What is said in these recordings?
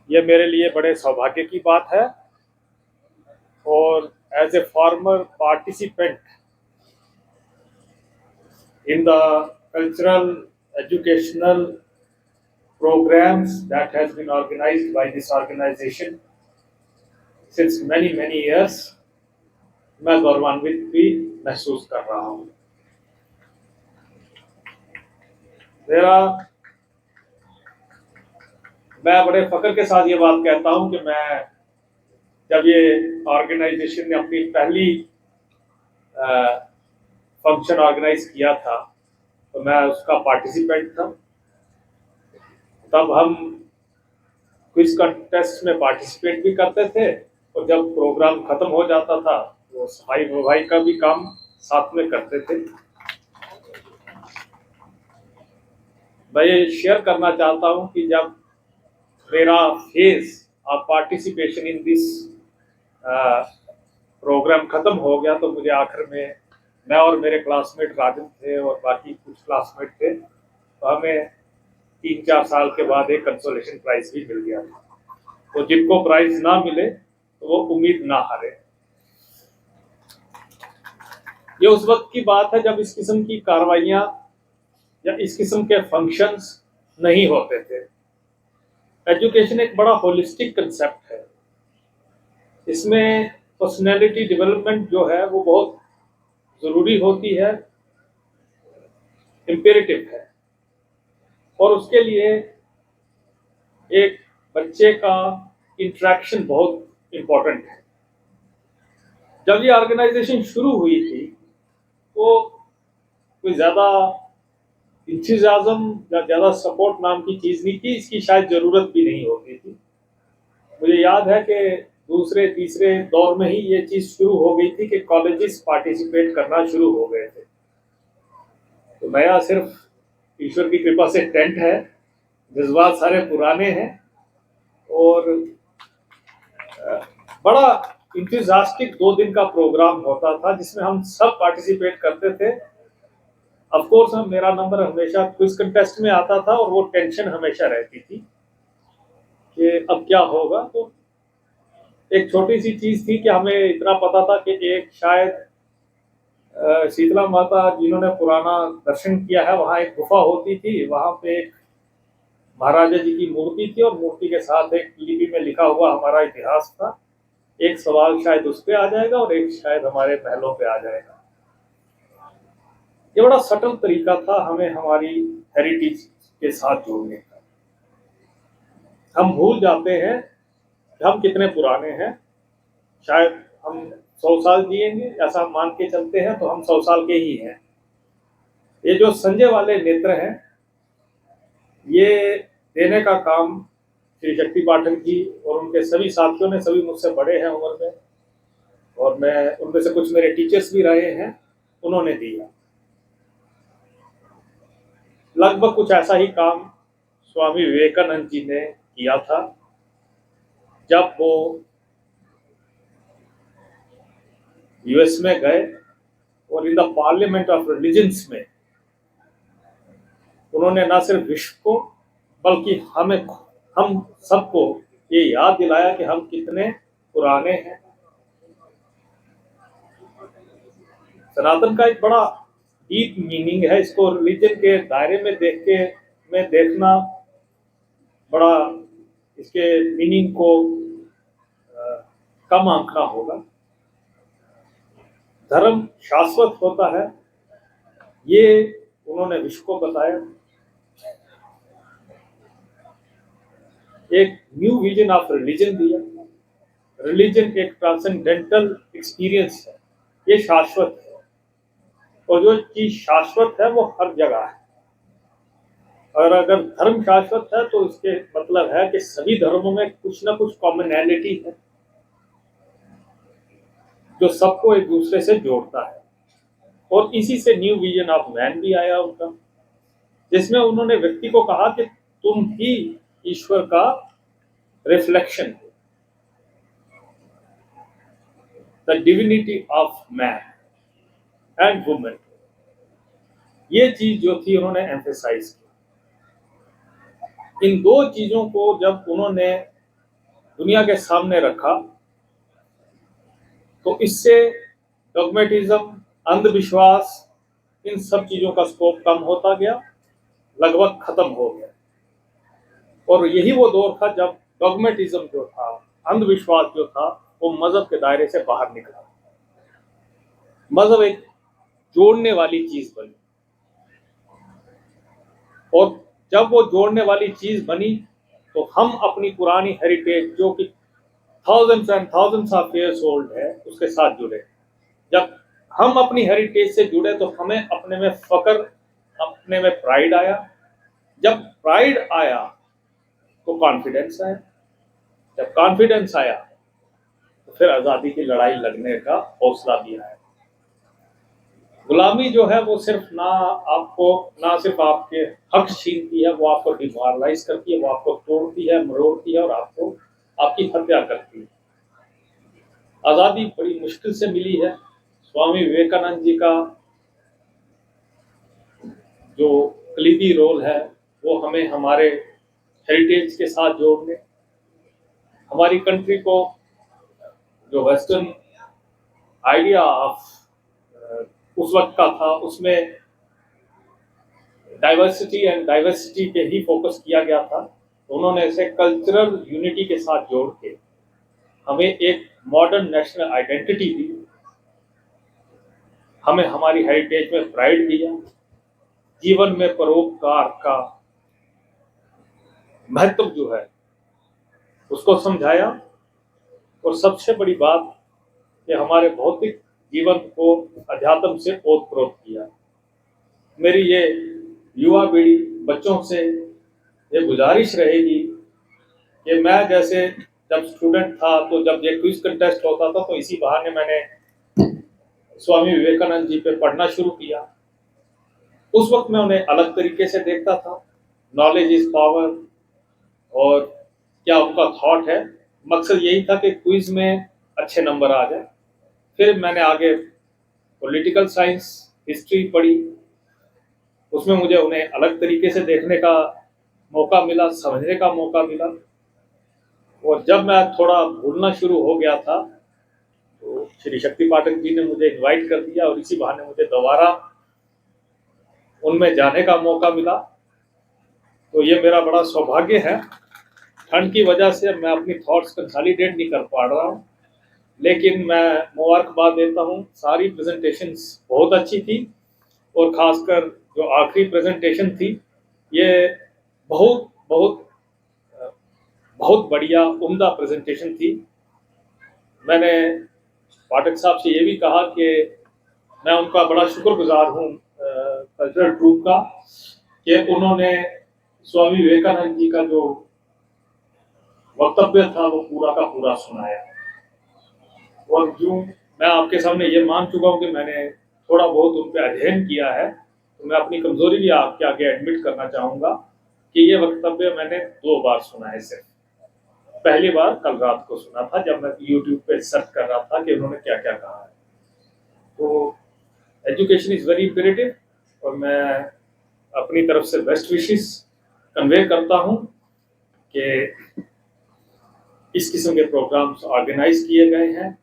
ये मेरे लिए बड़े सौभाग्य की बात है और as a former participant in the cultural educational programs that has been organized by this organization since many years मैं गौरवान्वित भी महसूस कर रहा हूँ। मेरा मैं बड़े फख्र के साथ ये बात कहता हूँ कि मैं जब ये ऑर्गेनाइजेशन ने अपनी पहली फंक्शन ऑर्गेनाइज किया था तो मैं उसका पार्टिसिपेंट था। तब हम क्विज कंटेस्ट में पार्टिसिपेट भी करते थे और जब प्रोग्राम खत्म हो जाता था तो सफाई वफाई का भी काम साथ में करते थे। मैं ये शेयर करना चाहता हूँ कि जब मेरा phase of participation in this programme खत्म हो गया तो मुझे आखिर में मैं और मेरे क्लासमेट राजन थे और बाकी कुछ क्लासमेट थे तो हमें 3-4 साल के बाद एक कंसोलेशन प्राइज भी मिल गया था। तो जिनको प्राइज ना मिले तो वो उम्मीद ना हारे। ये उस वक्त की बात है जब इस किस्म की कार्रवाइयां या इस किस्म के फंक्शंस नहीं होते थे। एजुकेशन एक बड़ा होलिस्टिक कंसेप्ट है। इसमें पर्सनैलिटी डेवलपमेंट जो है वो बहुत ज़रूरी होती है, इम्पेरेटिव है और उसके लिए एक बच्चे का इंटरेक्शन बहुत इम्पोर्टेंट है। जब ये ऑर्गेनाइजेशन शुरू हुई थी तो कोई ज़्यादा इंथुसियाज्म या ज़्यादा सपोर्ट नाम की चीज़ नहीं थी, इसकी शायद ज़रूरत भी नहीं होती थी। मुझे याद है कि दूसरे तीसरे दौर में ही ये चीज़ शुरू हो गई थी कि कॉलेजेस पार्टिसिपेट करना शुरू हो गए थे। तो नया सिर्फ ईश्वर की कृपा से टेंट है, जज्बात सारे पुराने हैं और बड़ा इंथुसियास्टिक 2 दिन का प्रोग्राम होता था जिसमें हम सब पार्टिसिपेट करते थे। ऑफ कोर्स हम मेरा नंबर हमेशा क्विज कंटेस्ट में आता था और वो टेंशन हमेशा रहती थी कि अब क्या होगा। तो एक छोटी सी चीज थी कि हमें इतना पता था कि एक शायद शीतला माता जिन्होंने पुराना दर्शन किया है वहाँ एक गुफा होती थी, वहाँ पे एक महाराजा जी की मूर्ति थी और मूर्ति के साथ एक लिपि में लिखा हुआ हमारा इतिहास था। एक सवाल शायद उस पे आ जाएगा और एक शायद हमारे महलों पे आ जाएगा। ये बड़ा सटल तरीका था हमें हमारी हेरिटेज के साथ जोड़ने का। हम भूल जाते हैं कि हम कितने पुराने हैं। शायद हम 100 साल जिएंगे, ऐसा मान के चलते हैं तो हम 100 साल के ही हैं। ये जो संजय वाले नेत्र हैं ये देने का काम श्री शक्ति पाठक जी और उनके सभी साथियों ने, सभी मुझसे बड़े हैं उम्र में और मैं उनमें से कुछ मेरे टीचर्स भी रहे हैं, उन्होंने दिया। लगभग कुछ ऐसा ही काम स्वामी विवेकानंद जी ने किया था जब वो यूएस में गए और in the parliament of religions में उन्होंने न सिर्फ विश्व को बल्कि हम सबको ये याद दिलाया कि हम कितने पुराने हैं। सनातन का एक बड़ा डीप मीनिंग है, इसको रिलीजन के दायरे में देखना बड़ा इसके मीनिंग को कम आंकना होगा। धर्म शाश्वत होता है ये उन्होंने विश्व को बताया। एक न्यू विजन ऑफ रिलीजन दिया। रिलीजन एक ट्रांसेंडेंटल एक्सपीरियंस है, ये शाश्वत है और जो चीज शाश्वत है वो हर जगह है। और अगर धर्म शाश्वत है तो इसके मतलब है कि सभी धर्मों में कुछ ना कुछ कॉमनैलिटी है जो सबको एक दूसरे से जोड़ता है। और इसी से न्यू विजन ऑफ मैन भी आया उनका, जिसमें उन्होंने व्यक्ति को कहा कि तुम ही ईश्वर का रिफ्लेक्शन हो, the divinity of man and women. ये चीज जो थी उन्होंने एम्फेसाइज की। इन दो चीजों को जब उन्होंने दुनिया के सामने रखा, तो इससे डॉगमेटिज्म, अंधविश्वास, इन सब चीज़ों का स्कोप कम होता गया, लगभग खत्म हो गया। और यही वो दौर था जब डॉगमेटिज्म जो था, अंधविश्वास जो था, वो मजहब के दायरे से बाहर निकला। मजहब एक जोड़ने वाली चीज बनी, और जब वो जोड़ने वाली चीज बनी तो हम अपनी पुरानी हेरिटेज, जो कि thousands and thousands of years old है, उसके साथ जुड़े। जब हम अपनी हेरिटेज से जुड़े तो हमें अपने में फक्र, अपने में प्राइड आया। जब प्राइड आया तो कॉन्फिडेंस आया। जब कॉन्फिडेंस आया तो फिर आज़ादी की लड़ाई लड़ने का हौसला भी आया। गुलामी जो है वो सिर्फ ना सिर्फ आपके हक छीनती है, वो आपको डिमोरलाइज करती है, वो आपको तोड़ती है, मरोड़ती है, और आपको आपकी हत्या करती है। आज़ादी बड़ी मुश्किल से मिली है। स्वामी विवेकानंद जी का जो कलीदी रोल है वो हमें हमारे हेरिटेज के साथ जोड़ने, हमारी कंट्री को, जो वेस्टर्न आइडिया ऑफ उस वक्त का था, उसमें डाइवर्सिटी एंड डाइवर्सिटी पे ही फोकस किया गया था, तो उन्होंने इसे कल्चरल यूनिटी के साथ जोड़ के हमें एक मॉडर्न नेशनल आइडेंटिटी दी, हमें हमारी हेरिटेज में प्राइड दिया, जीवन में परोपकार का महत्व जो है उसको समझाया, और सबसे बड़ी बात कि हमारे भौतिक जीवन को अध्यात्म से ओतप्रोत किया। मेरी ये युवा पीढ़ी, बच्चों से ये गुजारिश रहेगी कि मैं जैसे जब स्टूडेंट था, तो जब ये क्विज कंटेस्ट होता था तो इसी बहाने मैंने स्वामी विवेकानंद जी पे पढ़ना शुरू किया। उस वक्त मैं उन्हें अलग तरीके से देखता था, नॉलेज इज पावर, और क्या उनका थॉट है। मकसद यही था कि क्विज में अच्छे नंबर आ जाए। फिर मैंने आगे पॉलिटिकल साइंस, हिस्ट्री पढ़ी, उसमें मुझे उन्हें अलग तरीके से देखने का मौका मिला, समझने का मौका मिला। और जब मैं थोड़ा भूलना शुरू हो गया था तो श्री शक्ति पाठक जी ने मुझे इनवाइट कर दिया, और इसी बहाने मुझे दोबारा उनमें जाने का मौका मिला। तो ये मेरा बड़ा सौभाग्य है। ठंड की वजह से मैं अपनी थॉट्स कंसोलिडेट नहीं कर पा रहा हूँ, लेकिन मैं मुबारकबाद देता हूँ। सारी प्रेजेंटेशंस बहुत अच्छी थी, और खासकर जो आखिरी प्रेजेंटेशन थी, ये बहुत बहुत बहुत बढ़िया, उम्दा प्रेजेंटेशन थी। मैंने पाठक साहब से ये भी कहा कि मैं उनका बड़ा शुक्रगुजार हूँ कल्चरल ट्रूप का, कि उन्होंने स्वामी विवेकानंद जी का जो वक्तव्य था वो पूरा का पूरा सुनाया। और जो मैं आपके सामने ये मान चुका हूँ कि मैंने थोड़ा बहुत उन पर अध्ययन किया है, तो मैं अपनी कमजोरी भी आपके आगे एडमिट करना चाहूँगा कि ये वक्तव्य मैंने 2 बार सुना है सिर्फ। पहली बार कल रात को सुना था जब मैं यूट्यूब पे सर्च कर रहा था कि उन्होंने क्या क्या कहा है। तो एजुकेशन इज वेरी इम्पेरेटिव, और मैं अपनी तरफ से बेस्ट विशेस कन्वे करता हूँ कि इस किस्म के प्रोग्राम्स ऑर्गेनाइज किए गए हैं,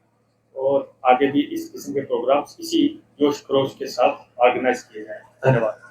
और आगे भी इस किस्म के प्रोग्राम्स इसी जोश खरोश के साथ ऑर्गेनाइज किए जाएं। धन्यवाद।